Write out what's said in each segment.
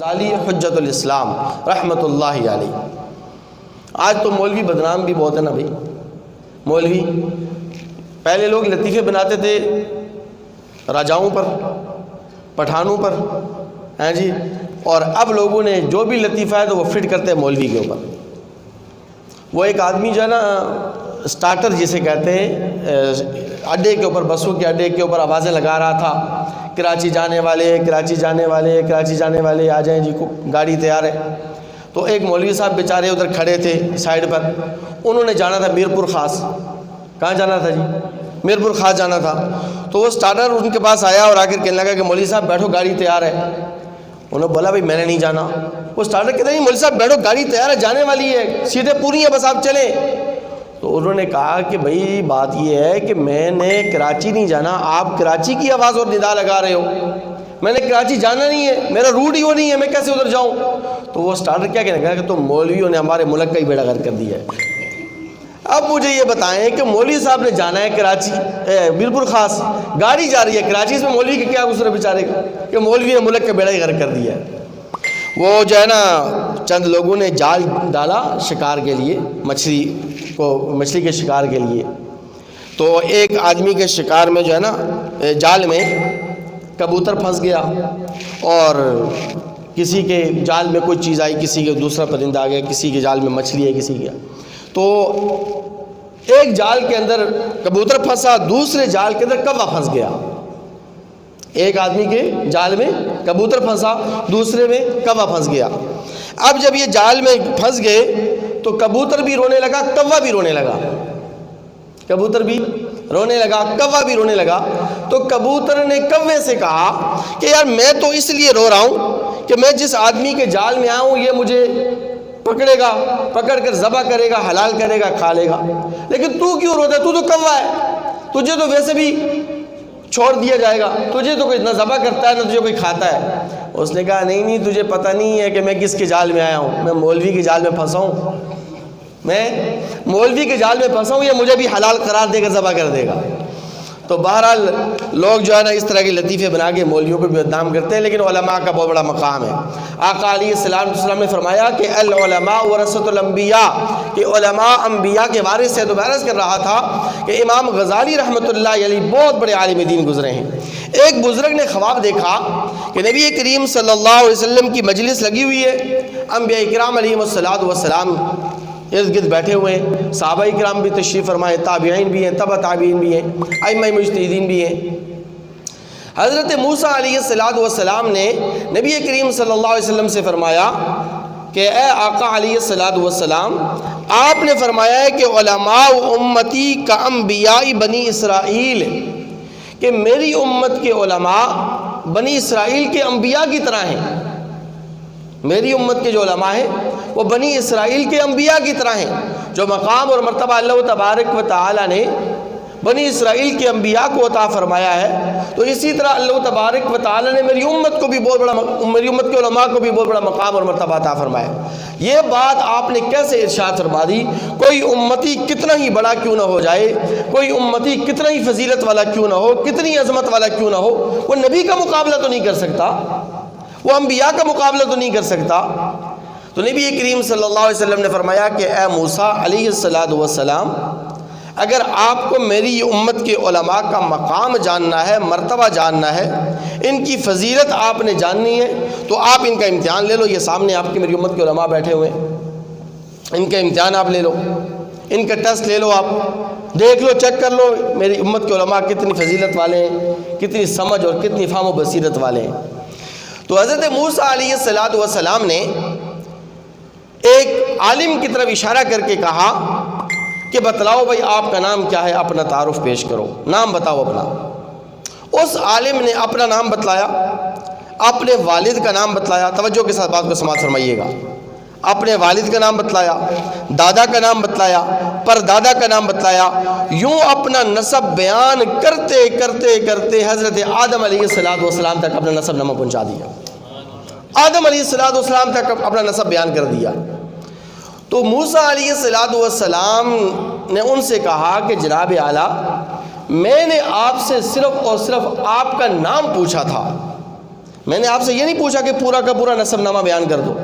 غزالی حجت الاسلام رحمۃ اللہ علیہ۔ آج تو مولوی بدنام بھی بہت ہے نا بھائی، مولوی پہلے لوگ لطیفے بناتے تھے راجاؤں پر، پٹھانوں پر، ہیں جی، اور اب لوگوں نے جو بھی لطیفہ ہے تو وہ فٹ کرتے ہیں مولوی کے اوپر۔ وہ ایک آدمی جو ہے نا سٹارٹر جسے کہتے ہیں، اڈے کے اوپر، بسوں کے اڈے کے اوپر آوازیں لگا رہا تھا، کراچی جانے والے، کراچی جانے والے، کراچی جانے والے آ جائیں جی، گاڑی تیار ہے۔ تو ایک مولوی صاحب بیچارے ادھر کھڑے تھے سائڈ پر، انہوں نے جانا تھا میرپور خاص۔ کہاں جانا تھا جی؟ میرپور خاص جانا تھا۔ تو وہ سٹارٹر ان کے پاس آیا اور آ کر کہنے لگا کہ مولوی صاحب بیٹھو، گاڑی تیار ہے۔ انہوں نے بولا بھائی میں نے نہیں جانا۔ وہ سٹارٹر کہتے ہیں مولوی صاحب بیٹھو، گاڑی تیار ہے، جانے والی ہے، سیٹیں پوری ہیں، بس آپ چلیں۔ تو انہوں نے کہا کہ بھائی بات یہ ہے کہ میں نے کراچی نہیں جانا، آپ کراچی کی آواز اور ندا لگا رہے ہو، میں نے کراچی جانا نہیں ہے، میرا روٹ ہی وہ نہیں ہے، میں کیسے ادھر جاؤں؟ تو وہ سٹارٹر کیا کہنے لگا کہ تم مولویوں نے ہمارے ملک کا ہی بیڑا غرق کر دیا ہے۔ اب مجھے یہ بتائیں کہ مولوی صاحب نے جانا ہے کراچی، میرپور خاص، گاڑی جا رہی ہے کراچی، اس میں مولوی کا کیا قصور ہے بیچارے کا کہ مولوی نے ملک کا بیڑا ہی غرق کر دیا ہے۔ وہ جو ہے نا چند لوگوں نے جال ڈالا شکار کے لیے، مچھلی کے شکار کے لیے۔ تو ایک آدمی کے شکار میں جو ہے نا جال میں کبوتر پھنس گیا، اور کسی کے جال میں کوئی چیز آئی، کسی کے دوسرا پرندہ آ گیا، کسی کے جال میں مچھلی ہے، کسی کا۔ تو ایک جال کے اندر کبوتر پھنسا، دوسرے جال کے اندر کوا پھنس گیا۔ ایک آدمی کے جال میں کبوتر پھنسا، دوسرے میں کوا پھنس گیا۔ اب جب یہ جال میں پھنس گئے تو کبوتر بھی رونے لگا، کوا بھی رونے لگا، کبوتر بھی رونے لگا، کوا بھی رونے لگا۔ تو کبوتر نے کوے سے کہا کہ یار میں تو اس لیے رو رہا ہوں کہ میں جس آدمی کے جال میں آیا ہوں یہ مجھے پکڑے گا، پکڑ کر ذبح کرے گا، حلال کرے گا، کھا لے گا، لیکن تو کیوں روتا ہے؟ تو کوا ہے، تجھے تو ویسے بھی چھوڑ دیا جائے گا، تجھے تو کوئی نہ ذبح کرتا ہے نہ تجھے کوئی کھاتا ہے۔ اس نے کہا نہیں تجھے پتہ نہیں ہے کہ میں کس کے جال میں آیا ہوں، میں مولوی کے جال میں پھنسا ہوں، میں مولوی کے جال میں پھنسا ہوں، یہ مجھے بھی حلال قرار دے کر ذبح کر دے گا۔ تو بہرحال لوگ جو ہے نا اس طرح کے لطیفے بنا کے مولویوں کو بھی بدنام کرتے ہیں، لیکن علماء کا بہت بڑا مقام ہے۔ آقا علیہ السلام نے فرمایا کہ العلماء ورثۃ الانبیاء، کہ علماء انبیاء کے وارث ہے۔ تو میں عرض کر رہا تھا کہ امام غزالی رحمۃ اللہ علیہ بہت بڑے عالم دین گزرے ہیں۔ ایک بزرگ نے خواب دیکھا کہ نبی کریم صلی اللہ علیہ وسلم کی مجلس لگی ہوئی ہے، انبیاء کرام علیہم الصلوۃ والسلام ارد گرد بیٹھے ہوئے ہیں، صحابہ کرام بھی تشریف فرمائے، تابعین بھی ہیں، تبع تابعین بھی ہیں، ائمہ مجتہدین بھی ہیں۔ حضرت موسیٰ علیہ السلام نے نبی کریم صلی اللہ علیہ وسلم سے فرمایا کہ اے آقا علیہ السلام، آپ نے فرمایا ہے کہ علماء امتی کا انبیاء بنی اسرائیل، کہ میری امت کے علماء بنی اسرائیل کے انبیاء کی طرح ہیں۔ میری امت کے جو علماء ہیں وہ بنی اسرائیل کے انبیاء کی طرح ہیں۔ جو مقام اور مرتبہ اللہ تبارک و تعالی نے بنی اسرائیل کے انبیاء کو عطا فرمایا ہے، تو اسی طرح اللہ تبارک و تعالی نے میری امت کو بھی میری امت کے علماء کو بھی بہت بڑا مقام اور مرتبہ عطا فرمایا۔ یہ بات آپ نے کیسے ارشاد فرما دی؟ کوئی امتی کتنا ہی بڑا کیوں نہ ہو جائے، کوئی امتی کتنا ہی فضیلت والا کیوں نہ ہو، کتنی عظمت والا کیوں نہ ہو، وہ نبی کا مقابلہ تو نہیں کر سکتا، وہ انبیاء کا مقابلہ تو نہیں کر سکتا۔ تو نبی کریم صلی اللہ علیہ وسلم نے فرمایا کہ اے موسیٰ علیہ السلام، اگر آپ کو میری امت کے علماء کا مقام جاننا ہے، مرتبہ جاننا ہے، ان کی فضیلت آپ نے جاننی ہے، تو آپ ان کا امتحان لے لو۔ یہ سامنے آپ کی میری امت کے علماء بیٹھے ہوئے ہیں، ان کا امتحان آپ لے لو، ان کا ٹیسٹ لے لو، آپ دیکھ لو، چیک کر لو میری امت کے علماء کتنی فضیلت والے ہیں، کتنی سمجھ اور کتنی فہم و بصیرت والے ہیں۔ تو حضرت موسیٰ علیہ السلام نے ایک عالم کی طرف اشارہ کر کے کہا کہ بتلاؤ بھائی آپ کا نام کیا ہے، اپنا تعارف پیش کرو، نام بتاؤ اپنا۔ اس عالم نے اپنا نام بتلایا، اپنے والد کا نام بتلایا، توجہ کے ساتھ بات کو سماعت فرمائیے گا، اپنے والد کا نام بتلایا، دادا کا نام بتلایا، پردادا کا نام بتلایا، یوں اپنا نسب بیان کرتے کرتے کرتے حضرت آدم علیہ السلام تک اپنا نسب نامہ پہنچا دیا۔ آدم علیہ السلام تک اپنا نسب بیان کر دیا۔ تو موسیٰ علیہ السلام نے ان سے کہا کہ جناب اعلیٰ، میں نے آپ سے صرف اور صرف آپ کا نام پوچھا تھا، میں نے آپ سے یہ نہیں پوچھا کہ پورا کا پورا نسب نامہ بیان کر دو.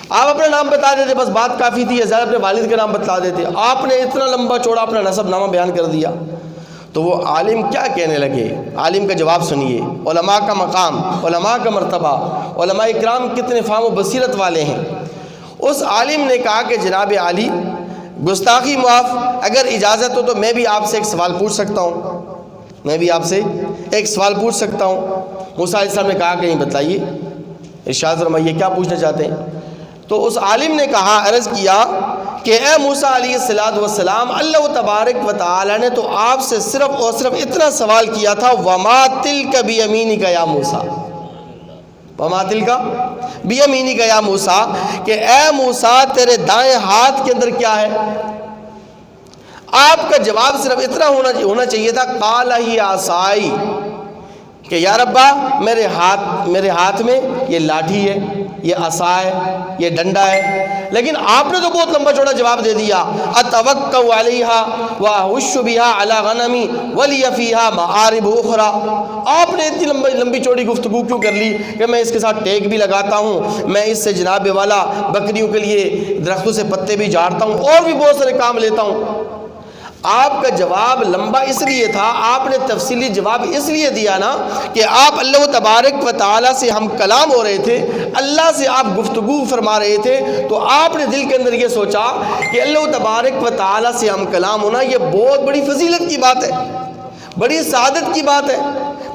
آپ اپنا نام بتا دیتے, بس بات کافی تھی, زیادہ اپنے والد کا نام بتا دیتے. آپ نے اتنا لمبا چوڑا اپنا نسب نامہ بیان کر دیا. تو وہ عالم کیا کہنے لگے؟ عالم کا جواب سنیے. علماء کا مقام, علماء کا مرتبہ, علماء اکرام کتنے فہم و بصیرت والے ہیں. اس عالم نے کہا کہ جناب عالی, گستاخی معاف, اگر اجازت ہو تو میں بھی آپ سے ایک سوال پوچھ سکتا ہوں, میں بھی آپ سے ایک سوال پوچھ سکتا ہوں. موسیٰ علیہ السلام نے کہا کہ نہیں, بتائیے, ارشاد فرمائیے کیا پوچھنا چاہتے ہیں. تو اس عالم نے کہا, عرض کیا کہ اے موسیٰ علیہ السلام, اللہ تبارک و تعالی نے تو آپ سے صرف اور صرف اتنا سوال کیا تھا, وما تلک بیمینک یا موسیٰ, وما تلک بیمینک یا موسیٰ, کہ اے موسیٰ تیرے دائیں ہاتھ کے اندر کیا ہے. آپ کا جواب صرف اتنا ہونا چاہیے تھا, قال ہی عصائی, کہ یا ربا میرے ہاتھ میں یہ لاٹھی ہے, یہ عصا ہے, یہ ڈنڈا ہے. لیکن آپ نے تو بہت لمبا چوڑا جواب دے دیا, اتوکل علیہا واحش بہا علی غنمی ولی فیہا معارب اخرى. آپ نے اتنی لمبی چوڑی گفتگو کیوں کر لی کہ میں اس کے ساتھ ٹیک بھی لگاتا ہوں, میں اس سے جناب والا بکریوں کے لیے درختوں سے پتے بھی جھاڑتا ہوں, اور بھی بہت سارے کام لیتا ہوں. آپ کا جواب لمبا اس لیے تھا, آپ نے تفصیلی جواب اس لیے دیا نا کہ آپ اللہ تبارک و تعالیٰ سے ہم کلام ہو رہے تھے, اللہ سے آپ گفتگو فرما رہے تھے. تو آپ نے دل کے اندر یہ سوچا کہ اللہ تبارک و تعالیٰ سے ہم کلام ہونا یہ بہت بڑی فضیلت کی بات ہے, بڑی سعادت کی بات ہے.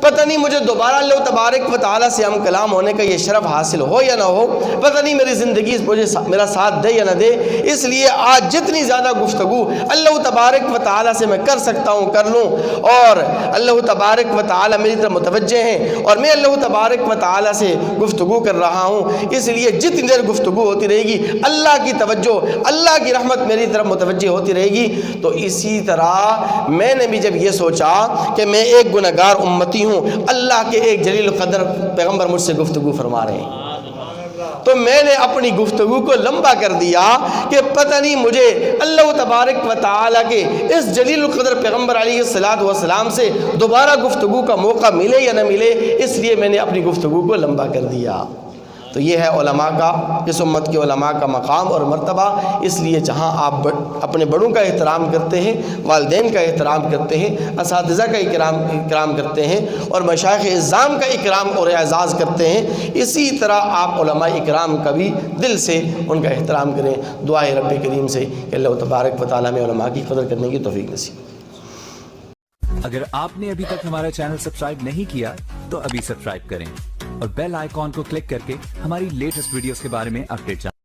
پتہ نہیں مجھے دوبارہ اللہ تبارک و تعالیٰ سے ہم کلام ہونے کا یہ شرف حاصل ہو یا نہ ہو, پتہ نہیں میری زندگی مجھے میرا ساتھ دے یا نہ دے. اس لیے آج جتنی زیادہ گفتگو اللہ تبارک و تعالیٰ سے میں کر سکتا ہوں کر لوں, اور اللہ تبارک و تعالیٰ میری طرف متوجہ ہیں اور میں اللہ تبارک و تعالیٰ سے گفتگو کر رہا ہوں. اس لیے جتنی دیر گفتگو ہوتی رہے گی اللہ کی توجہ, اللہ کی رحمت میری طرف متوجہ ہوتی رہے گی. تو اسی طرح میں نے بھی جب یہ سوچا کہ میں ایک گنہگار امتی ہوں, اللہ کے ایک جلیل القدر پیغمبر مجھ سے گفتگو فرما رہے ہیں, تو میں نے اپنی گفتگو کو لمبا کر دیا کہ پتہ نہیں مجھے اللہ تبارک و تعالیٰ کے اس جلیل القدر پیغمبر علیہ السلام سے دوبارہ گفتگو کا موقع ملے یا نہ ملے, اس لیے میں نے اپنی گفتگو کو لمبا کر دیا. تو یہ ہے علماء کا, اس امت کے علماء کا مقام اور مرتبہ. اس لیے جہاں آپ اپنے بڑوں کا احترام کرتے ہیں, والدین کا احترام کرتے ہیں, اساتذہ کا اکرام کرتے ہیں, اور مشائخ اعظام کا اکرام اور اعزاز کرتے ہیں, اسی طرح آپ علماء اکرام کا بھی دل سے ان کا احترام کریں. دعائے رب کریم سے کہ اللہ تبارک و تعالیٰ میں علماء کی قدر کرنے کی توفیق نصیب. اگر آپ نے ابھی تک ہمارا چینل سبسکرائب نہیں کیا تو ابھی سبسکرائب کریں اور بیل آئیکن کو کلک کر کے ہماری لیٹسٹ ویڈیوز کے بارے میں اپڈیٹ جانیں.